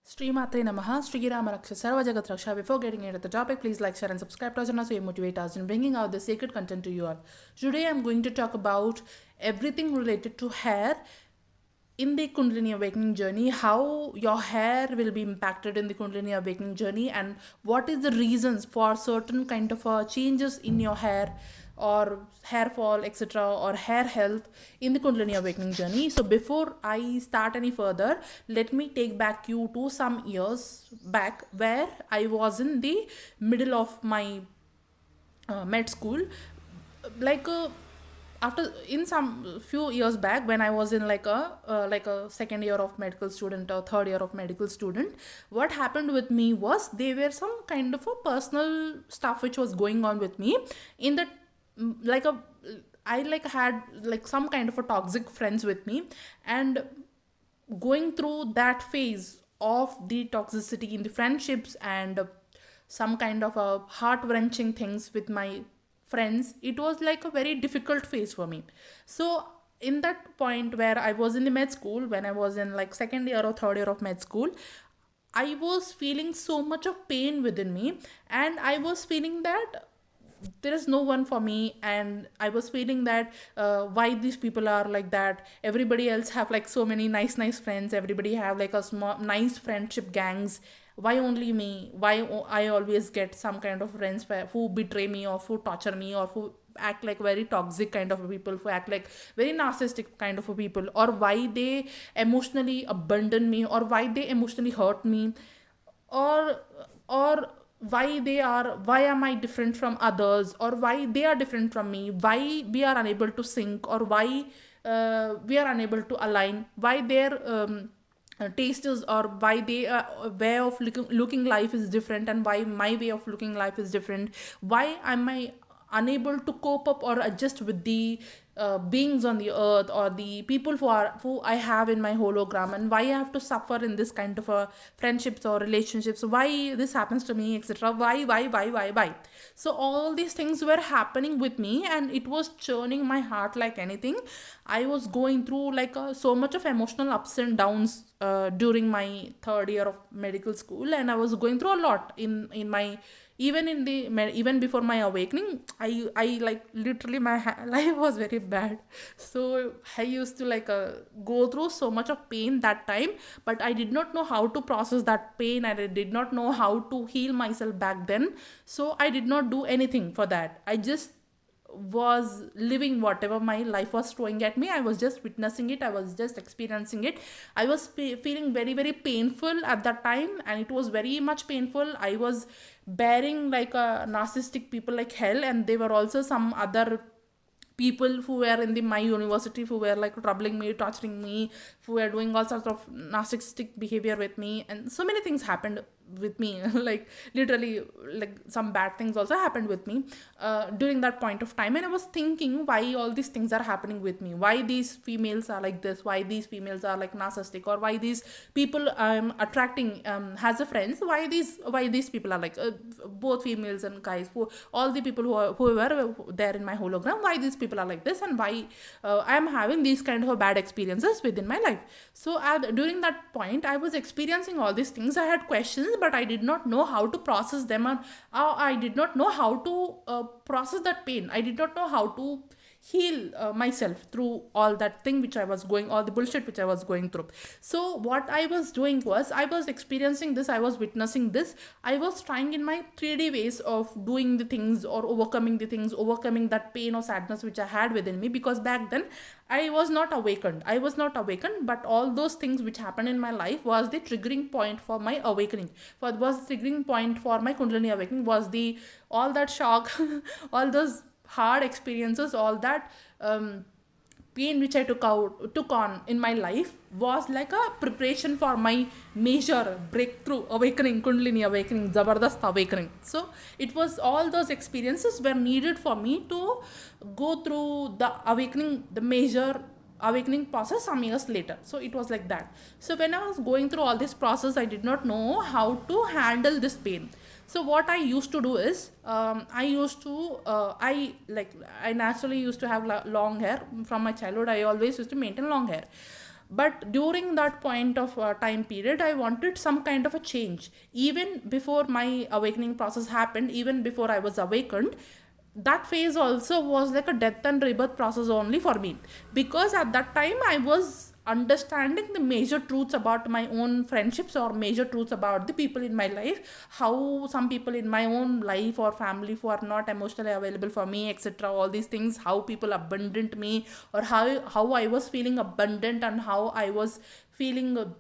Srimatre Namaha, Sri Rama Raksha Sarva Jagat Raksha. Before getting into the topic, please like, share and subscribe to our channel so you motivate us in bringing out the sacred content to you all. Today I'm going to talk about everything related to hair in the Kundalini awakening journey, how your hair will be impacted in the Kundalini awakening journey, and what is the reasons for certain kind of changes in your hair or hair fall, etc., or hair health in the Kundalini awakening journey. So before I start any further, let me take back you to some years back where I was in the middle of my med school. After in some few years back, when I was in like a second year of medical student or third year of medical student, what happened with me was there were some kind of a personal stuff which was going on with me. In that, I had some kind of a toxic friends with me, and going through that phase of the toxicity in the friendships and some kind of a heart-wrenching things with my friends, it was like a very difficult phase for me. So in that point where I was in the med school, when I was in like second year or third year of med school, I was feeling so much of pain within me, and I was feeling that there is no one for me, and I was feeling that why these people are like that. Everybody else have like so many nice friends, everybody have like a small nice friendship gangs. Why only me? Why I always get some kind of friends who betray me or who torture me or who act like very toxic kind of people, who act like very narcissistic kind of people, or why they emotionally abandon me, or why they emotionally hurt me, or why am I different from others, or why they are different from me, why we are unable to sync, or why we are unable to align, why their taste is, or why they way of looking life is different, and why my way of looking life is different, why am I unable to cope up or adjust with the beings on the earth or the people who I have in my hologram, and why I have to suffer in this kind of friendships or relationships, why this happens to me, etc. Why. So all these things were happening with me, and it was churning my heart like anything. I was going through so much of emotional ups and downs during my third year of medical school, and I was going through a lot in my even before my awakening. I like literally my life was very bad. So I used to go through so much of pain that time, but I did not know how to process that pain, and I did not know how to heal myself back then. So I did not do anything for that. I just was living whatever my life was throwing at me. I was just witnessing it, I was just experiencing it. I was feeling very painful at that time, and it was very much painful. I was bearing like a narcissistic people like hell, and there were also some other people who were in my university who were like troubling me, torturing me, who were doing all sorts of narcissistic behavior with me, and so many things happened with me. Like literally, like some bad things also happened with me during that point of time. And I was thinking, why all these things are happening with me, why these females are like this, why these females are like narcissistic, or why these people I'm attracting as a friends, why these people are like both females and guys, all the people who were there in my hologram, why these people are like this, and why I am having these kind of bad experiences within my life. So during that point, I was experiencing all these things. I had questions, but I did not know how to process them, and I did not know how to process that pain. I did not know how to heal myself through all that thing which I was going, all the bullshit which I was going through. So what I was doing was, I was experiencing this, I was witnessing this, I was trying in my 3D ways of doing the things or overcoming the things, overcoming that pain or sadness which I had within me, because back then I was not awakened, but all those things which happened in my life was the triggering point for my awakening, was the triggering point for my Kundalini awakening, was the all that shock all those hard experiences, all that pain which I took on in my life was like a preparation for my major breakthrough awakening, Kundalini awakening, Zabardast awakening. So it was all those experiences were needed for me to go through the awakening, the major awakening process some years later. So it was like that. So when I was going through all this process, I did not know how to handle this pain. So what I used to do is, I naturally used to have long hair from my childhood. I always used to maintain long hair. But during that point of time period, I wanted some kind of a change. Even before my awakening process happened, even before I was awakened, that phase also was like a death and rebirth process only for me, because at that time I was understanding the major truths about my own friendships, or major truths about the people in my life, how some people in my own life or family who are not emotionally available for me, etc., all these things, how people abandoned me, or how I was feeling abundant, and how I was feeling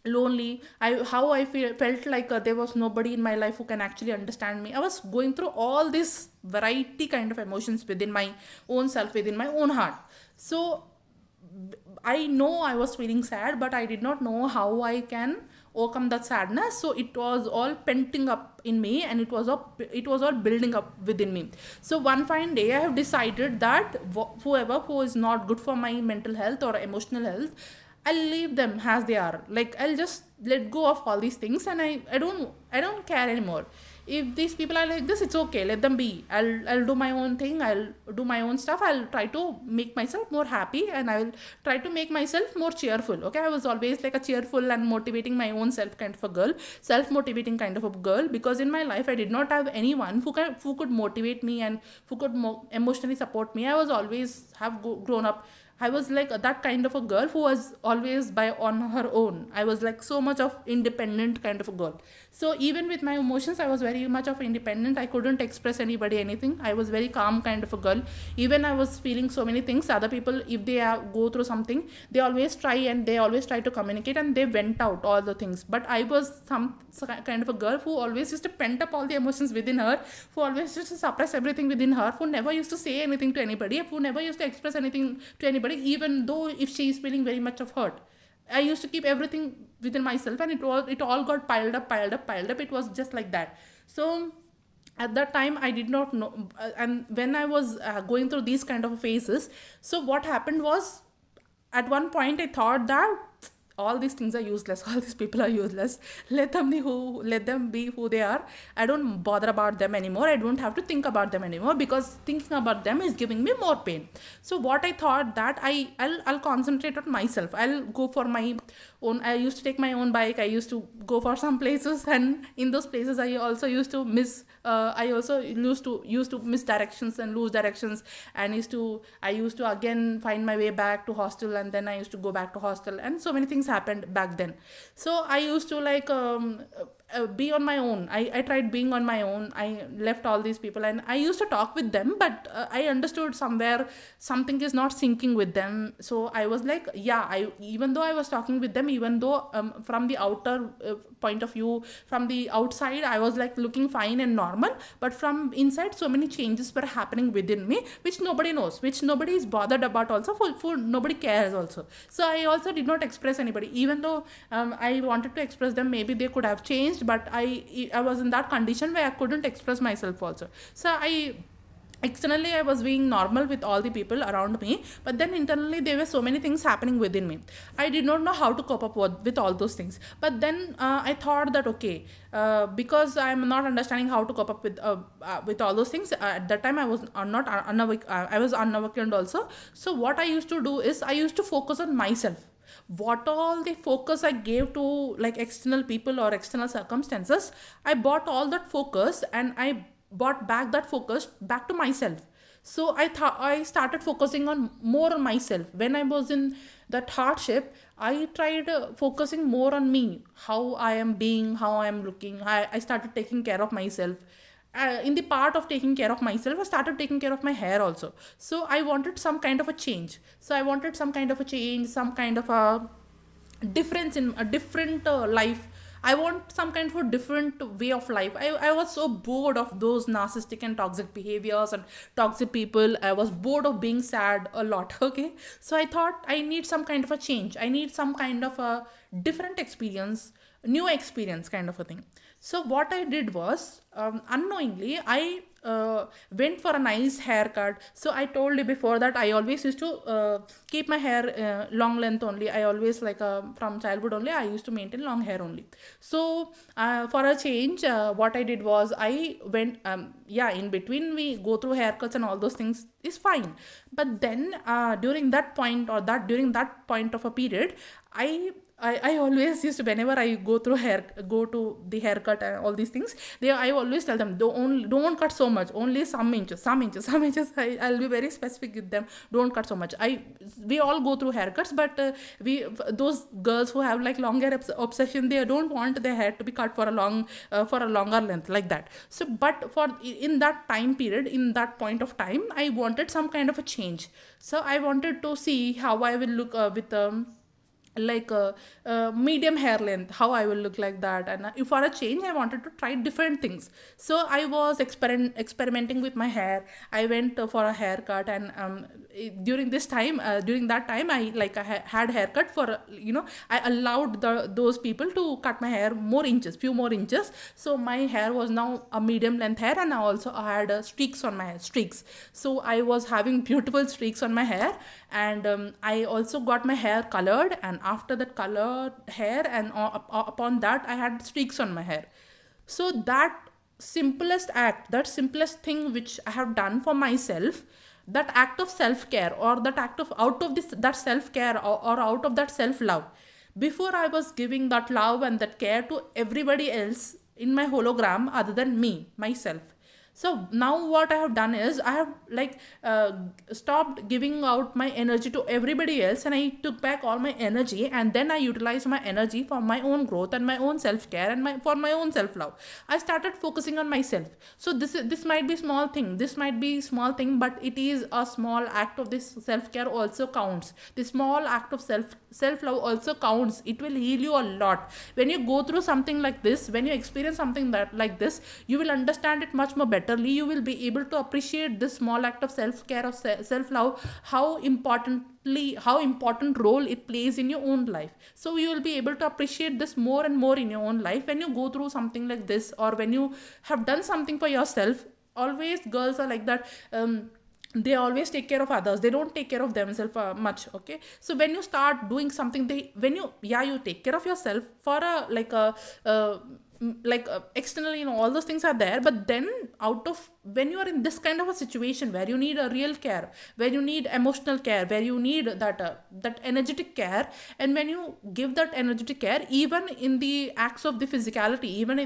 lonely, felt like there was nobody in my life who can actually understand me. I was going through all this variety kind of emotions within my own self, within my own heart. So I know I was feeling sad, but I did not know how I can overcome that sadness. So it was all penting up in me, and it was all building up within me. So one fine day I have decided that whoever who is not good for my mental health or emotional health, I'll leave them as they are. Like, I'll just let go of all these things, and I don't care anymore. If these people are like this, it's okay. Let them be. I'll do my own thing. I'll do my own stuff. I'll try to make myself more happy, and I'll try to make myself more cheerful. Okay, I was always like a cheerful and motivating my own self kind of a girl, self motivating kind of a girl, because in my life I did not have anyone who could motivate me, and who could emotionally support me. I was always grown up. I was like that kind of a girl who was always by on her own. I was like so much of independent kind of a girl. So even with my emotions, I was very much of independent. I couldn't express anybody anything. I was very calm kind of a girl. Even I was feeling so many things. Other people, if they go through something, they always try to communicate, and they vent out all the things. But I was some kind of a girl who always used to pent up all the emotions within her, who always used to suppress everything within her, who never used to say anything to anybody, who never used to express anything to anybody, even though if she is feeling very much of hurt. I used to keep everything within myself, and it all got piled up. It was just like that. So at that time I did not know, and when I was going through these kind of phases, so what happened was, at one point I thought that all these things are useless, all these people are useless. Let them be who they are. I don't bother about them anymore. I don't have to think about them anymore, because thinking about them is giving me more pain. So what I thought that I'll concentrate on myself. I'll go for my own. I used to take my own bike. I used to go for some places, and in those places I also used to miss I also used to miss directions and lose directions, and I used to again find my way back to hostel, and then I used to go back to hostel, and so many things happened back then. So I used to like be on my own. I tried being on my own. I left all these people, and I used to talk with them, but I understood somewhere something is not syncing with them. So I was like, yeah, even though I was talking with them, even though from the outer point of view, from the outside I was like looking fine and normal, but from inside so many changes were happening within me, which nobody knows, which nobody is bothered about also, for nobody cares also. So I also did not express anybody, even though I wanted to express them. Maybe they could have changed, but I was in that condition where I couldn't express myself also. So externally I was being normal with all the people around me, but then internally there were so many things happening within me. I did not know how to cope up with all those things. But then I thought that, okay, because I'm not understanding how to cope up with all those things. At that time I was not I was unawakened also. So what I used to do is, I used to focus on myself. What all the focus I gave to like external people or external circumstances, I bought all that focus, and I brought back that focus back to myself. So I started focusing on more on myself. When I was in that hardship, I tried focusing more on me, how I am being, how I am looking. I started taking care of myself. In the part of taking care of myself, I started taking care of my hair also. So I wanted some kind of a change. So I wanted some kind of a change, some kind of a difference in a different life. I want some kind of a different way of life. I was so bored of those narcissistic and toxic behaviors and toxic people. I was bored of being sad a lot. Okay, so I thought I need some kind of a change. I need some kind of a different experience. new experience kind of a thing. So what I did was, unknowingly, I went for a nice haircut. So I told you before that I always used to keep my hair long length only. I always like, from childhood only I used to maintain long hair only. So for a change, what I did was I went, yeah, in between we go through haircuts and all those things is fine, but then during that point, or that during that point of a period, I always used to, whenever I go to the haircut and all these things, I always tell them, don't cut so much, only some inches, some inches. I'll be very specific with them. Don't cut so much. We all go through haircuts, but those girls who have like long hair obsession, they don't want their hair to be cut for a longer length like that. So, but for in that time period, in that point of time, I wanted some kind of a change. So I wanted to see how I will look with like a medium hair length, how I will look like that. And if for a change I wanted to try different things, so I was experimenting with my hair. I went for a haircut, and during that time I had haircut for I allowed those people to cut my hair few more inches. So my hair was now a medium length hair, and I also had streaks on my hair, so I was having beautiful streaks on my hair. And I also got my hair colored, and after that colored hair, and upon that I had streaks on my hair. So that simplest thing which I have done for myself, that act of self care, or that act of out of this that self care, or out of that self love, before I was giving that love and that care to everybody else in my hologram other than me myself. So now what I have done is, I have stopped giving out my energy to everybody else, and I took back all my energy, and then I utilized my energy for my own growth and my own self care, and for my own self love. I started focusing on myself. So this might be small thing, but it is a small act of this self care also counts. The small act of self love also counts. It will heal you a lot. When you go through something like this, when you experience something like this, you will understand it much more betterly. You will be able to appreciate this small act of self care, of self love, how important role it plays in your own life. So you will be able to appreciate this more and more in your own life when you go through something like this, or when you have done something for yourself. Always girls are like that. They always take care of others, they don't take care of themselves much. Okay, so when you start doing something, you take care of yourself for externally, all those things are there. But then when you are in this kind of a situation where you need a real care, where you need emotional care, where you need that energetic care, and when you give that energetic care, even in the acts of the physicality, even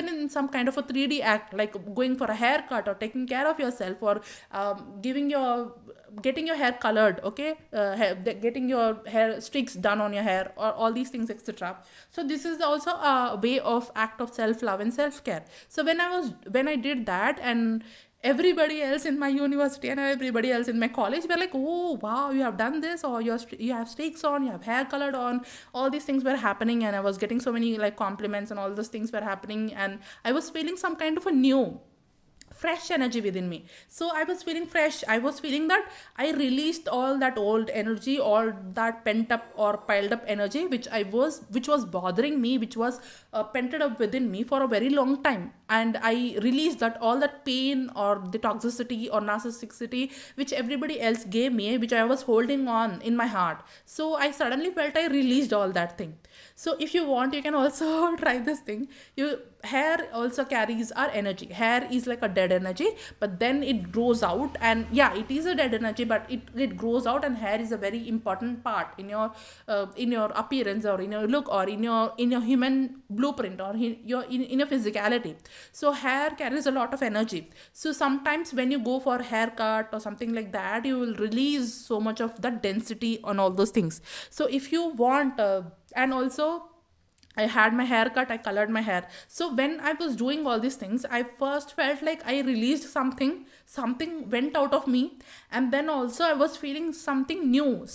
in some kind of a 3D act, like going for a haircut, or taking care of yourself, or getting your hair colored, okay, getting your hair streaks done on your hair, or all these things, etc. So this is also a way of act of self love and self care. So when I did that, and everybody else in my university and everybody else in my college were like, oh wow, you have done this, or you have streaks on, you have hair colored on, all these things were happening, and I was getting so many like compliments, and all those things were happening, and I was feeling some kind of a new fresh energy within me. So I was feeling fresh. I was feeling that I released all that old energy, all that pent up or piled up energy, which was bothering me, which was pent up within me for a very long time. And I released all that pain, or the toxicity or narcissicity which everybody else gave me, which I was holding on in my heart. So I suddenly felt I released all that thing. So if you want, you can also try this thing. Hair also carries our energy. Hair is like a dead energy, but then it grows out, and yeah, it is a dead energy, but it grows out, and hair is a very important part in your appearance, or in your look, or in your human blueprint, or in your physicality. So hair carries a lot of energy. So sometimes when you go for a haircut or something like that, you will release so much of that density on all those things. So if you want, and also I had my hair cut, I colored my hair. So when I was doing all these things, I first felt like I released something went out of me, and then also I was feeling something new,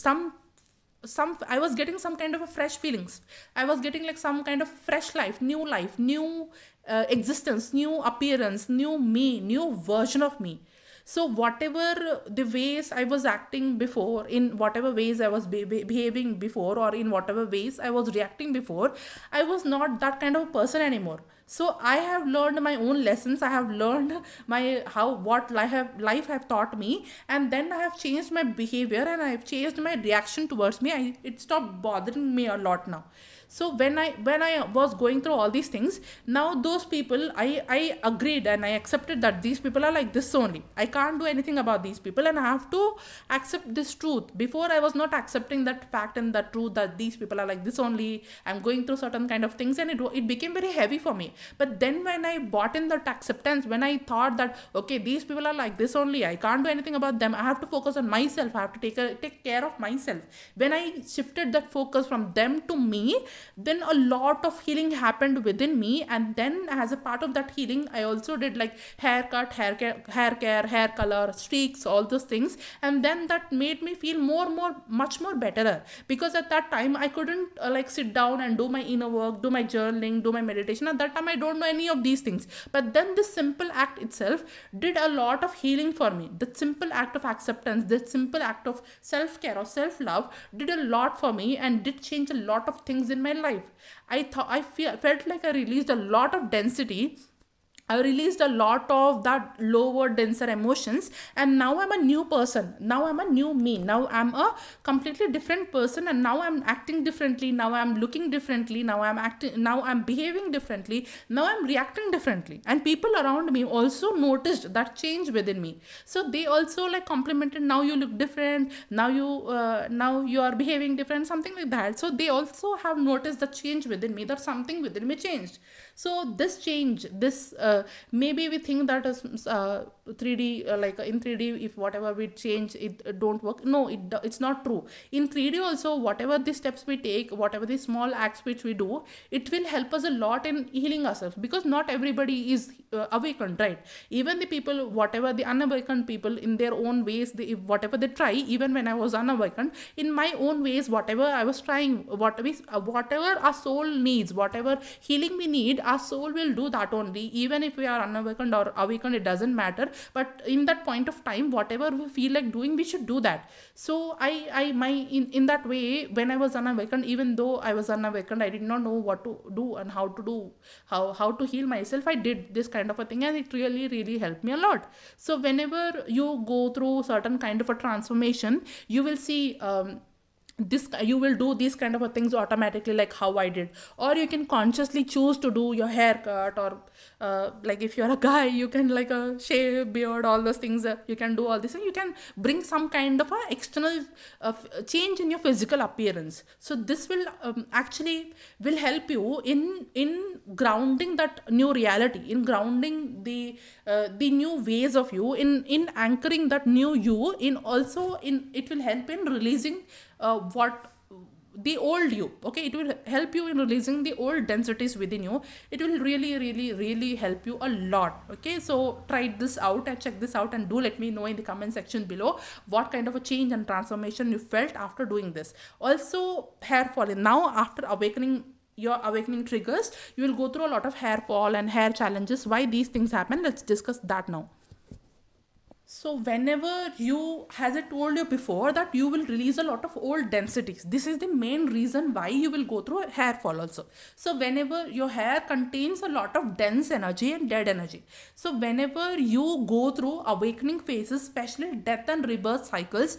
I was getting some kind of a fresh feelings. I was getting like some kind of fresh life, new existence, new appearance, new me, new version of me. So whatever the ways I was acting before, in whatever ways I was behaving before, or in whatever ways I was reacting before, I was not that kind of person anymore. So I have learned my own lessons. I have learned my how what life have taught me, and then I have changed my behavior and I have changed my reaction towards me. It stopped bothering me a lot now. So when I was going through all these things, now those people, I agreed and I accepted that these people are like this only. I can't do anything about these people, and I have to accept this truth. Before, I was not accepting that fact and that truth, that these people are like this only. I'm going through certain kind of things, and it became very heavy for me. But then when I bought in that acceptance, when I thought that okay, these people are like this only, I can't do anything about them, I have to focus on myself, I have to take care of myself. When I shifted that focus from them to me, then a lot of healing happened within me. And then as a part of that healing, I also did like haircut, hair care, hair color, streaks, all those things. And then that made me feel much more better, because at that time I couldn't like sit down and do my inner work, do my journaling, do my meditation. At that time I don't know any of these things, but then this simple act itself did a lot of healing for me. That simple act of acceptance, that simple act of self-care or self-love did a lot for me, and did change a lot of things in my life. Felt like I released a lot of density. I released a lot of that lower, denser emotions, and now I'm a new person. Now I'm a new me. Now I'm a completely different person, and now I'm acting differently. Now I'm looking differently. Now I'm acting. Now I'm behaving differently. Now I'm reacting differently, and people around me also noticed that change within me. So they also like complimented. Now you look different. Now you are behaving different. Something like that. So they also have noticed the change within me. That something within me changed. So this change, this maybe we think that is 3D, like in 3D, if whatever we change it don't work. No, it's not true. In 3D also, whatever the steps we take, whatever the small acts which we do, it will help us a lot in healing ourselves, because not everybody is awakened, right? Even the people, whatever the unawakened people, in their own ways, whatever they try, even when I was unawakened, in my own ways, whatever I was trying, whatever our soul needs, whatever healing we need, our soul will do that only. Even if we are unawakened or awakened, it doesn't matter. But in that point of time, whatever we feel like doing, we should do that. So in that way, when I was unawakened, even though I was unawakened, I did not know what to do and how to do, how to heal myself. I did this kind of a thing, and it really helped me a lot. So whenever you go through certain kind of a transformation, you will see this, you will do these kind of a things automatically, like how I did. Or you can consciously choose to do your haircut, or like if you're a guy, you can like a shave, beard, all those things. You can do all this, and you can bring some kind of a external change in your physical appearance. So this will actually will help you in grounding that new reality, in grounding the new ways of you, in anchoring that new you, in also in it will help in releasing what the old you. Okay, it will help you in releasing the old densities within you. It will really help you a lot. Okay, so try this out and check this out, and do let me know in the comment section below what kind of a change and transformation you felt after doing this. Also, hair fall. Now after awakening, your awakening triggers, you will go through a lot of hair fall and hair challenges. Why these things happen, let's discuss that now. So whenever you, as I told you before, that you will release a lot of old densities. This is the main reason why you will go through a hair fall also. So whenever your hair contains a lot of dense energy and dead energy. So whenever you go through awakening phases, especially death and rebirth cycles,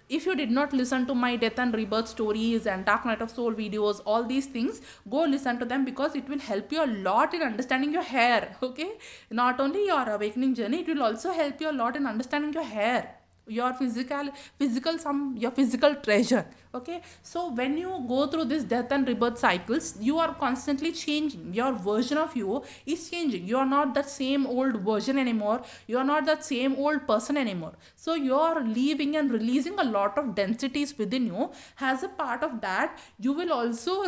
if you did not listen to my death and rebirth stories and dark night of soul videos, all these things, go listen to them, because it will help you a lot in understanding your hair. Okay, not only your awakening journey, it will also help you a lot in understanding your hair, your your physical treasure. Okay, so when you go through this death and rebirth cycles, you are constantly changing. Your version of you is changing. You are not that same old version anymore. You are not that same old person anymore. So you are leaving and releasing a lot of densities within you. As a part of that, you will also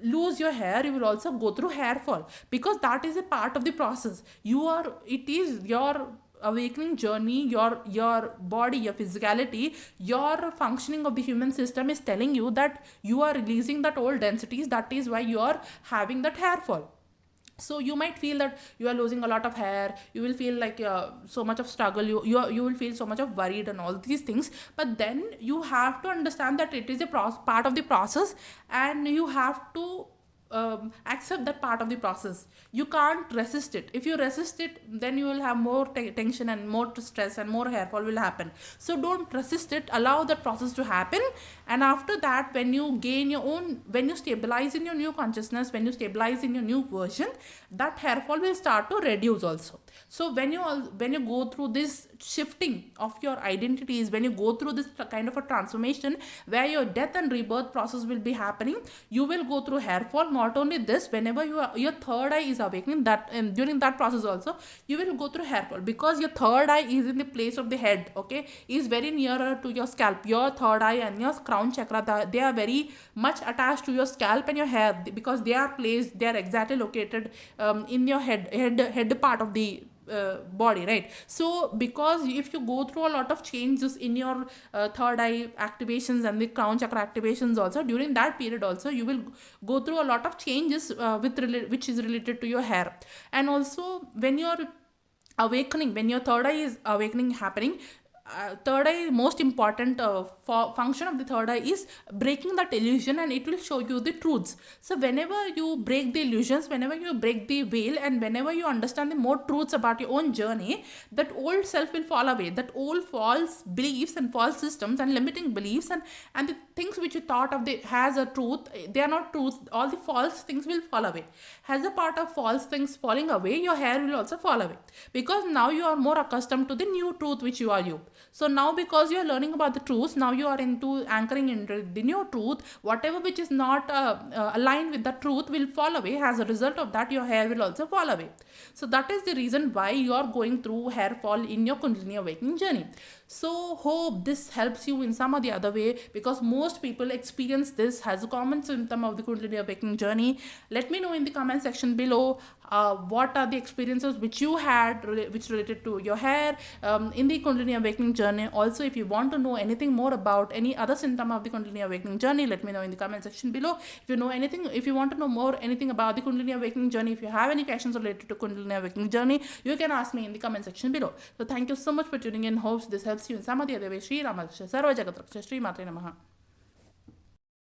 lose your hair. You will also go through hair fall, because that is a part of the process. It is your awakening journey, your body, your physicality, your functioning of the human system is telling you that you are releasing that old densities. That is why you are having that hair fall. So you might feel that you are losing a lot of hair, you will feel like so much of struggle, you will feel so much of worried and all these things. But then you have to understand that it is a part of the process, and you have to accept that part of the process. You can't resist it. If you resist it, then you will have more tension and more stress and more hair fall will happen. So don't resist it, allow that process to happen. And after that, when you gain your own, when you stabilize in your new consciousness, when you stabilize in your new version, that hair fall will start to reduce also. So when you go through this shifting of your identities, when you go through this kind of a transformation where your death and rebirth process will be happening, you will go through hair fall. Not only this, whenever your third eye is awakening, that and during that process also you will go through hair fall, because your third eye is in the place of the head, okay, is very nearer to your scalp. Your third eye and your crown chakra, they are very much attached to your scalp and your hair, because they are placed, they are exactly located in your head part of the body, right? So because if you go through a lot of changes in your third eye activations and the crown chakra activations also, during that period also you will go through a lot of changes which is related to your hair. And also when you're awakening, when your third eye is awakening happening, third eye, most important function of the third eye is breaking that illusion, and it will show you the truths. So whenever you break the illusions, whenever you break the veil, and whenever you understand the more truths about your own journey, that old self will fall away, that old false beliefs and false systems and limiting beliefs and the things which you thought of the has a truth, they are not truth. All the false things will fall away. As a part of false things falling away, your hair will also fall away, because now you are more accustomed to the new truth which you are you. So now, because you are learning about the truth, now you are into anchoring into the new truth. Whatever which is not aligned with the truth will fall away. As a result of that, your hair will also fall away. So that is the reason why you are going through hair fall in your Kundalini awakening journey. So hope this helps you in some or the other way, because most people experience this as a common symptom of the Kundalini awakening journey. Let me know in the comment section below what are the experiences which you had which related to your hair in the Kundalini awakening journey. Also, if you want to know anything more about any other symptom of the Kundalini awakening journey, let me know in the comment section below. If you know anything, if you want to know more anything about the Kundalini awakening journey, if you have any questions related to Kundalini awakening journey, you can ask me in the comment section below. So thank you so much for tuning in. Hopes this helps you in some of the other way. Shri Ramakrishna Sarva Jagat Raksha. Shri Matre Namaha.